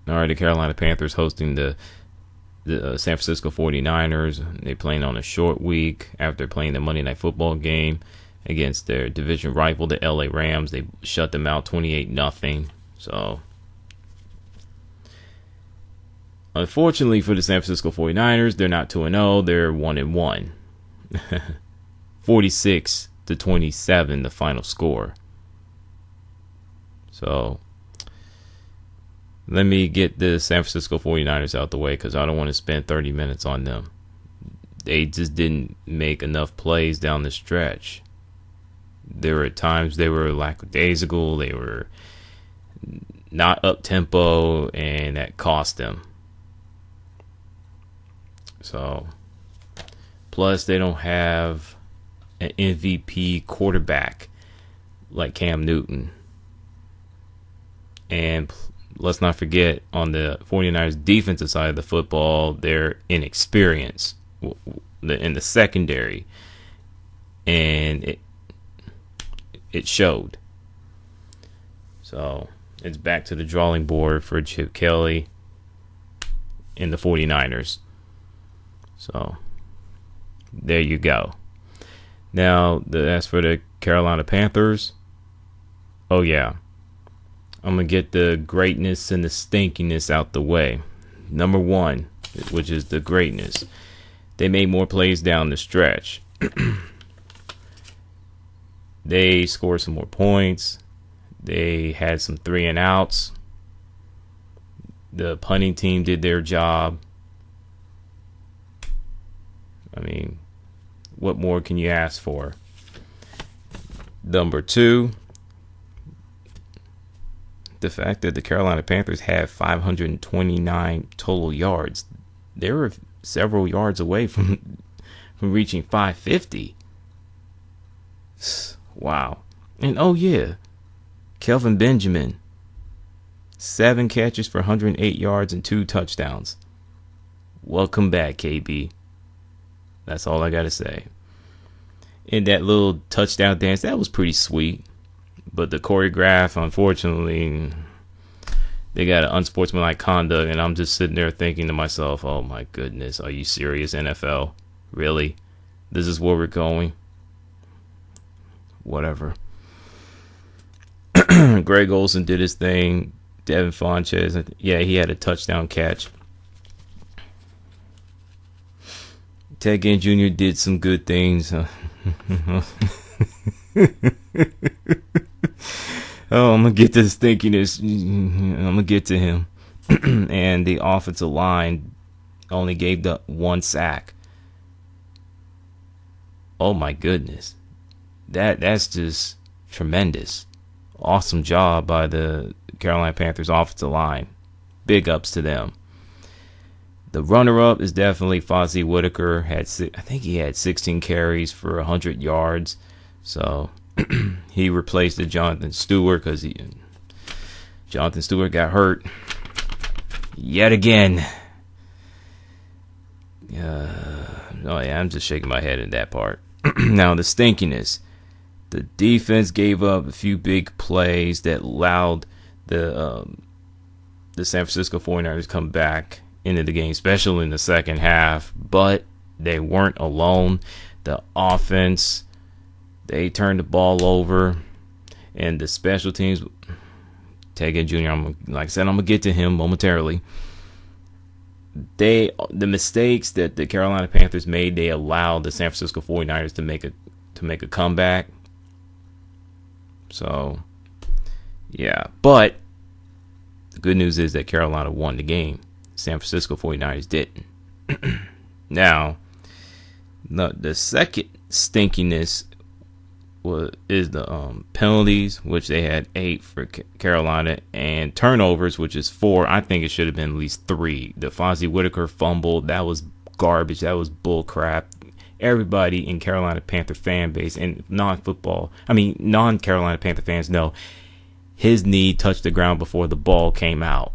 All right, the Carolina Panthers hosting the San Francisco 49ers. They playing on a short week after playing the Monday Night Football game against their division rival, the LA Rams. They shut them out 28-0. So, unfortunately for the San Francisco 49ers, they're not 2-0. They're 1-1. 46-27, the final score. So, let me get the San Francisco 49ers out the way because I don't want to spend 30 minutes on them. They just didn't make enough plays down the stretch. There were times they were lackadaisical, they were not up-tempo, and that cost them. So, plus they don't have an MVP quarterback like Cam Newton. And let's not forget, on the 49ers defensive side of the football, their inexperience in the secondary. And it showed. So it's back to the drawing board for Chip Kelly and the 49ers. So there you go. Now, as for the Carolina Panthers, oh yeah, I'm going to get the greatness and the stinkiness out the way. Number one, which is the greatness. They made more plays down the stretch. They scored some more points. They had some 3-and-outs. The punting team did their job. I mean, what more can you ask for? Number two, the fact that the Carolina Panthers had 529 total yards. They were several yards away from reaching 550. Wow. And oh yeah, Kelvin Benjamin, 7 catches for 108 yards and 2 touchdowns. Welcome back, KB. That's all I gotta say. And that little touchdown dance, that was pretty sweet. But the choreograph, unfortunately, they got an unsportsmanlike conduct, and I'm just sitting there thinking to myself, oh my goodness, are you serious, NFL? Really? This is where we're going? Whatever. Greg Olsen did his thing. Devin Funchess, yeah, he had a touchdown catch. Ted Ginn Jr. did some good things. Oh, I'm going to get to the stinkiness. I'm going to get to him. And the offensive line only gave up 1 sack. Oh, my goodness. That's just tremendous. Awesome job by the Carolina Panthers offensive line. Big ups to them. The runner-up is definitely Fozzie Whitaker. I think he had 16 carries for 100 yards. So he replaced the Jonathan Stewart because Jonathan Stewart got hurt yet again. Oh yeah, I'm just shaking my head in that part. Now the stinkiness. The defense gave up a few big plays that allowed the San Francisco 49ers to come back into the game, especially in the second half. But they weren't alone. The offense, they turned the ball over, and the special teams. Ted Ginn Jr., like I said, I'm gonna get to him momentarily. The mistakes that the Carolina Panthers made, they allowed the San Francisco 49ers to make a comeback. So, yeah. But the good news is that Carolina won the game. San Francisco 49ers didn't. Now, the second stinkiness is the penalties, which they had 8 for Carolina, and turnovers, which is 4. I think it should have been at least 3. The Fozzie Whitaker fumble, that was garbage. That was bull crap. Everybody in Carolina Panther fan base and non-Carolina Panther fans know his knee touched the ground before the ball came out.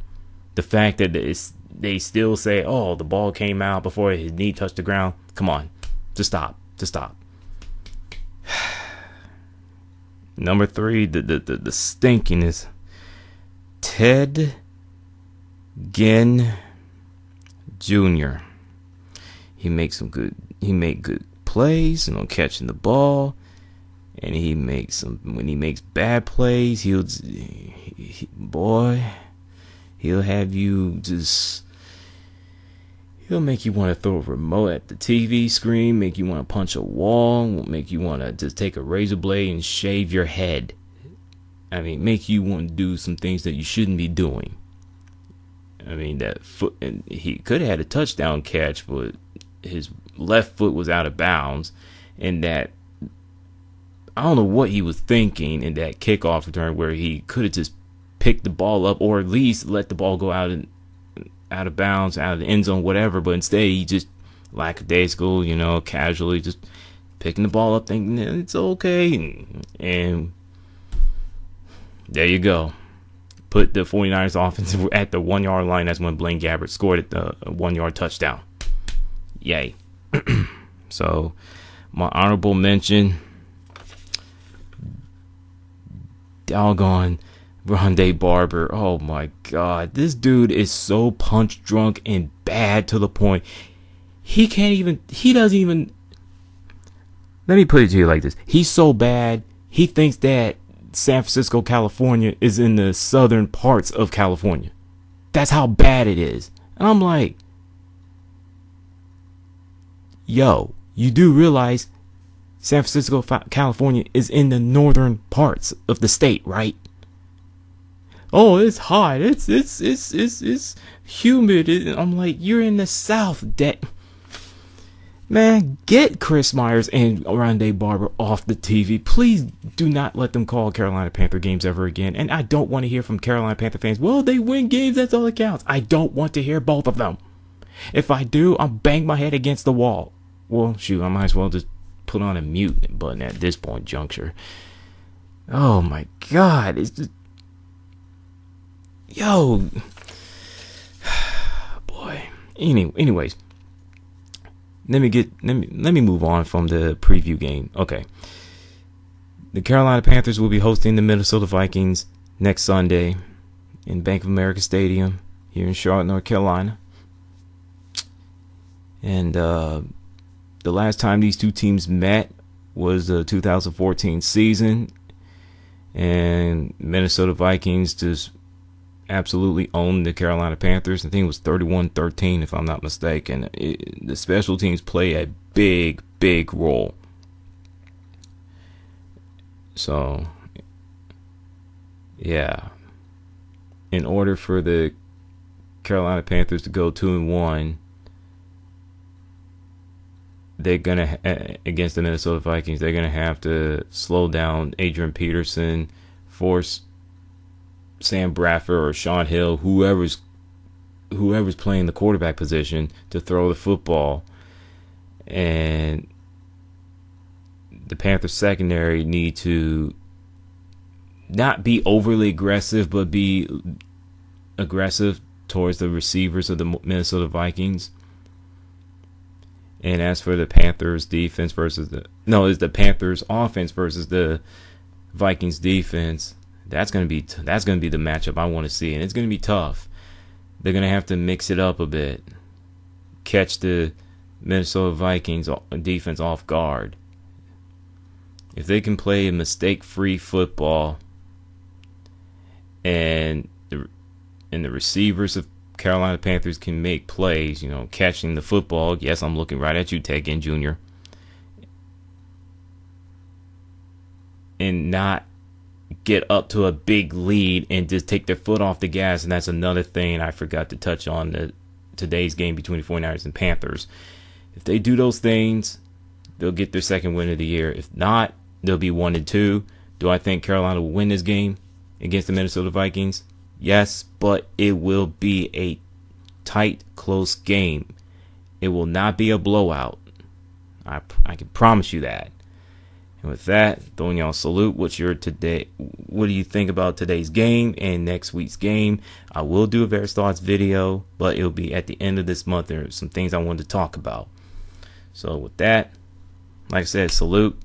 The fact that they still say, oh, the ball came out before his knee touched the ground. Come on. Just stop. Number 3, the stinkiness. Ted Ginn Jr. He made good plays, catching the ball, and when he makes bad plays, he'll have you just. He'll make you want to throw a remote at the TV screen, make you want to punch a wall, make you want to just take a razor blade and shave your head. I mean, make you want to do some things that you shouldn't be doing. I mean, that foot, and he could have had a touchdown catch, but his left foot was out of bounds, and that, I don't know what he was thinking in that kickoff return where he could have just picked the ball up or at least let the ball go out of bounds, out of the end zone, whatever. But instead, he just lackadaisical, casually just picking the ball up, thinking it's okay. And there you go. Put the 49ers offense at the 1 yard line. That's when Blaine Gabbert scored at the 1 yard touchdown. Yay. So, my honorable mention, doggone Rondé Barber. Oh my God. This dude is so punch drunk and bad to the point he doesn't even, let me put it to you like this. He's so bad, he thinks that San Francisco, California is in the southern parts of California. That's how bad it is. And I'm like, yo, you do realize San Francisco, California is in the northern parts of the state, right? Oh, it's hot. It's humid. I'm like, you're in the South. Man, get Chris Myers and Rondé Barber off the TV. Please do not let them call Carolina Panther games ever again. And I don't want to hear from Carolina Panther fans, well, they win games, that's all that counts. I don't want to hear both of them. If I do, I'll bang my head against the wall. Well, shoot, I might as well just put on a mute button at this point juncture. Oh my God, it's just, yo, boy. Anyways, let me move on from the preview game. Okay, the Carolina Panthers will be hosting the Minnesota Vikings next Sunday in Bank of America Stadium here in Charlotte, North Carolina. And the last time these two teams met was the 2014 season, and Minnesota Vikings just absolutely owned the Carolina Panthers. I think it was 31-13 if I'm not mistaken. The special teams play a big role. So, yeah. In order for the Carolina Panthers to go 2-1, they're gonna against the Minnesota Vikings, they're gonna have to slow down Adrian Peterson, force Sam Bradford or Sean Hill, whoever's playing the quarterback position, to throw the football. And the Panthers secondary need to not be overly aggressive, but be aggressive towards the receivers of the Minnesota Vikings. And as for the Panthers defense it's the Panthers offense versus the Vikings defense. That's gonna be the matchup I want to see, and it's gonna be tough. They're gonna have to mix it up a bit, catch the Minnesota Vikings defense off guard. If they can play a mistake-free football, and the receivers of Carolina Panthers can make plays, catching the football. Yes, I'm looking right at you, Ted Ginn Jr. And not get up to a big lead and just take their foot off the gas. And that's another thing I forgot to touch on today's game between the 49ers and Panthers. If they do those things, they'll get their second win of the year. If not, they'll be 1-2. Do I think Carolina will win this game against the Minnesota Vikings? Yes, but it will be a tight, close game. It will not be a blowout. I can promise you that. And with that, throwing y'all a salute. What do you think about today's game and next week's game? I will do a Various Thoughts video, but it'll be at the end of this month. There are some things I wanted to talk about. So with that, like I said, salute.